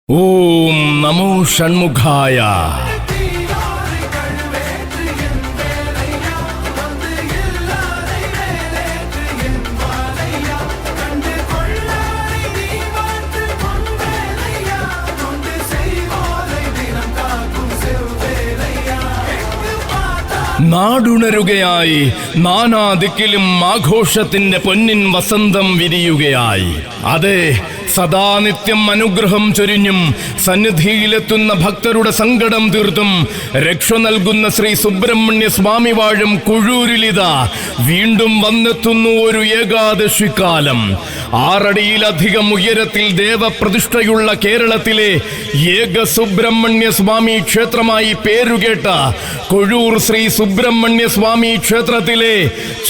ഓം നമോ ഷൺമുഖായ. നാടുണരുകയായി, നാനാദിക്കിലും ആഘോഷത്തിന്റെ പൊന്നിൻ വസന്തം വിരിയുകയായി. അതെ, സദാ നിത്യം അനുഗ്രഹം ചൊരിഞ്ഞും സന്നിധിയിലെത്തുന്ന ഭക്തരുടെ സങ്കടം തീർത്തും രക്ഷ നൽകുന്ന ശ്രീ സുബ്രഹ്മണ്യ സ്വാമി വാഴും കുഴൂരിലിതാ വീണ്ടും വന്നെത്തുന്നു ഒരു ഏകാദശിക്കാലം. 6 അടിയിലധികം ഉയരത്തിൽ ദേവപ്രതിഷ്ഠയുള്ള കേരളത്തിലെ ഏക സുബ്രഹ്മണ്യ സ്വാമി ക്ഷേത്രമായി പേരുകേട്ട കൊഴൂർ ശ്രീ സുബ്രഹ്മണ്യ സ്വാമി ക്ഷേത്രത്തിലെ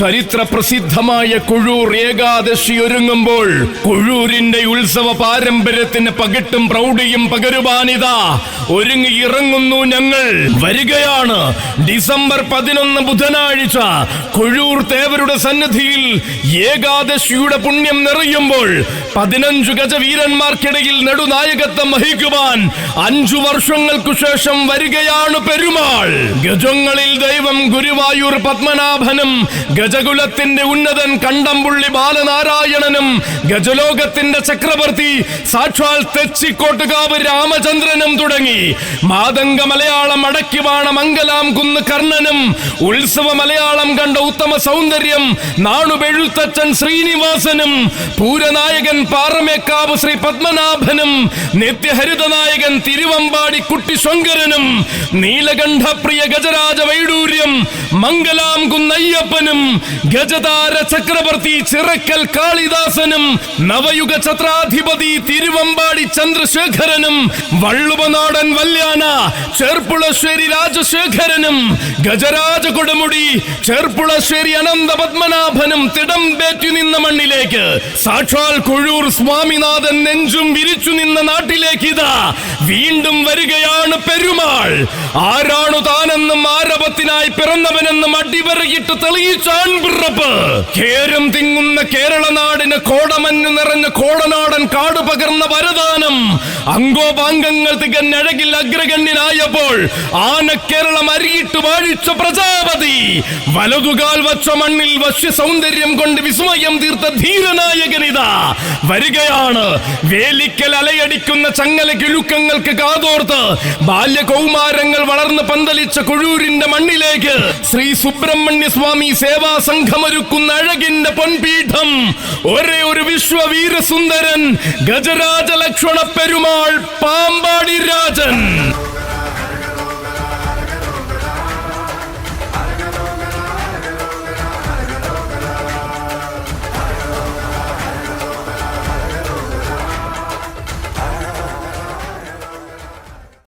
ചരിത്ര പ്രസിദ്ധമായ കൊഴൂർ ഏകാദശി ഒരുങ്ങുമ്പോൾ കൊഴൂരിന്റെ ഉത്സവ പാരമ്പര്യത്തിന് പകിട്ടും പ്രൗഢിയും പകരുവാനിതാ ഒരുങ്ങിയിറങ്ങുന്നു ഞങ്ങൾ. വരികയാണ് ഡിസംബർ 11 ബുധനാഴ്ച കൊഴൂർ തേവരുടെ സന്നിധിയിൽ ഏകാദശിയുടെ പുണ്യം നിറയുമ്പോൾ 15 ഗജവീരന്മാർക്കിടയിൽ നെടുനായകത്വം വഹിക്കുവാൻ 5 വർഷങ്ങൾക്കു ശേഷം വരികയാണ് പെരുമാൾ. ഗജങ്ങളിൽ ദൈവം ഗുരുവായൂർ പത്മനാഭനും ഗജകുലത്തിന്റെ ഉന്നതൻ കണ്ടംപുള്ളി ബാലനാരായണനും ഗജലോകത്തിന്റെ ചക്രവർത്തി സാക്ഷാൽ തെച്ചിക്കോട്ടുകാവ് രാമചന്ദ്രനും തുടങ്ങി മാതംഗ മലയാളം അടക്കിവാണ മംഗലാം കുന്ന് കർണനും ഉത്സവ മലയാളം കണ്ട ഉത്തമ സൗന്ദര്യം നാണുബെഴുത്തച്ഛൻ ശ്രീനിവാസനും പൂരനായകൻ പാറമേക്കാവ് ശ്രീ പത്മനാഭനും നിത്യഹരിതനായകൻ തിരുവമ്പാടി കുട്ടി ശങ്കരനും നീലകണ്ഠപ്രിയ ഗജരാജ വൈഡൂര്യം മംഗലാം കുന്നയ്യപ്പനും ഗജതാര ചക്രവർത്തി ചിറക്കൽ കാളിദാസനും നവയുഗ ഛത്രാധിപതി തിരുവമ്പാടി ചന്ദ്രശേഖരനും വള്ളുവനാടൻ വല്യാന ചേർപ്പുളശ്ശേരി രാജശേഖരനും ഗജരാജ കൊടുമുടി ചേർപ്പുളശ്ശേരി അനന്ത പത്മനാഭനും തിടം പേറ്റു നിന്ന മണ്ണിലേക്ക് സാക്ഷാൽ കൊഴൂർ സ്വാമിനാഥൻ നെഞ്ചും വിരിച്ചു നിന്ന നാട്ടിലേക്ക് ഇതാ വീണ്ടും വരികയാണ് പെരുമാൾ. ആരാണു താനെന്നും ആരവത്തിനായി പിറന്നവനെന്നും അടിവരയിട്ട് തെളിയിച്ചാൻ പിറപ്പ്. കേരം തിങ്ങുന്ന കേരള നാടിന് കോടമഞ്ഞു നിറഞ്ഞ കോടനാടൻ കാട് പകർന്ന വരദാനം അംഗോപാംഗങ്ങൾ തികഞ്ഞഴകിൽ അഗ്രഗണ്യനായപ്പോൾ ആനക്കേരളം അരിയിട്ട് വാഴിച്ച പ്രജാപതി വലതുകാൽ വച്ച മണ്ണിൽ വശ്യ സൗന്ദര്യം കൊണ്ട് വിസ്മയം തീർത്ത ധീരനായകനിതാ വരികയാണ്. വേലിക്കൽ അലയടിക്കുന്ന ചങ്ങല കിഴുക്കങ്ങൾക്ക് കാതോർത്ത് ബാല്യകൗമാരങ്ങൾ വളർന്ന് പന്തലിച്ച കൊഴൂരിന്റെ മണ്ണിലേക്ക് ശ്രീ സുബ്രഹ്മണ്യ സ്വാമി സേവാ സംഘമൊരുക്കുന്ന അഴകിന്റെ പൊൻപീഠം ഒരേ ഒരു വിശ്വവീരസുന്ദരൻ ഗജരാജ ലക്ഷ്മണ പെരുമാൾ പാമ്പാടി രാജൻ.